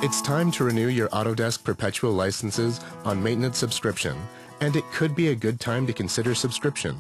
It's time to renew your Autodesk perpetual licenses on Maintenance Subscription, and it could be a good time to consider subscription.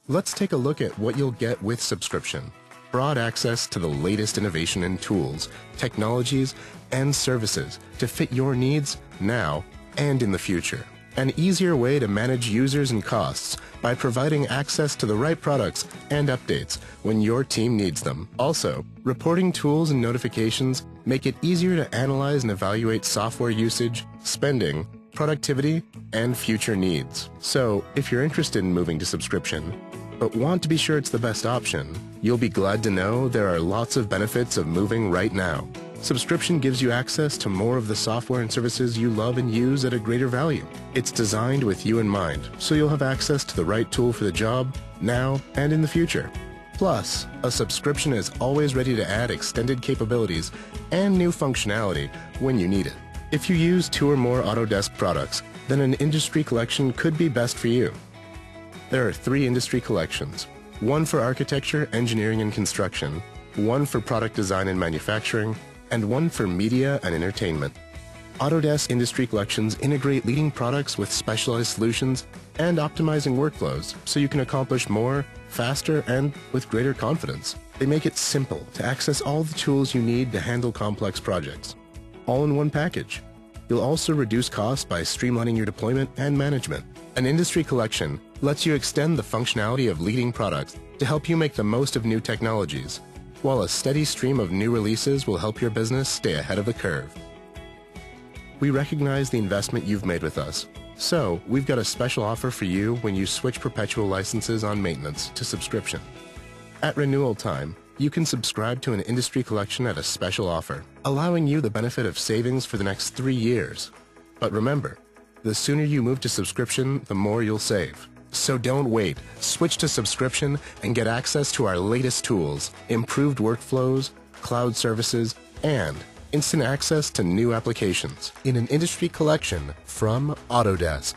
Let's take a look at what you'll get with subscription. Broad access to the latest innovation in tools, technologies, and services to fit your needs now and in the future. An easier way to manage users and costs by providing access to the right products and updates when your team needs them. Also, reporting tools and notifications make it easier to analyze and evaluate software usage, spending, productivity, and future needs. So, if you're interested in moving to subscription, but want to be sure it's the best option, you'll be glad to know there are lots of benefits of moving right now. Subscription gives you access to more of the software and services you love and use at a greater value. It's designed with you in mind, so you'll have access to the right tool for the job, now and in the future. Plus, a subscription is always ready to add extended capabilities and new functionality when you need it. If you use 2 or more Autodesk products, then an industry collection could be best for you. There are 3 industry collections, 1 for architecture, engineering, and construction, 1 for product design and manufacturing, and 1 for media and entertainment. Autodesk Industry Collections integrate leading products with specialized solutions and optimizing workflows so you can accomplish more, faster, and with greater confidence. They make it simple to access all the tools you need to handle complex projects, all in one package. You'll also reduce costs by streamlining your deployment and management. An industry collection lets you extend the functionality of leading products to help you make the most of new technologies, while a steady stream of new releases will help your business stay ahead of the curve. We recognize the investment you've made with us, so we've got a special offer for you when you switch perpetual licenses on maintenance to subscription. At renewal time, you can subscribe to an industry collection at a special offer, allowing you the benefit of savings for the next 3 years. But remember, the sooner you move to subscription, the more you'll save. So don't wait. Switch to subscription and get access to our latest tools, improved workflows, cloud services, and instant access to new applications in an industry collection from Autodesk.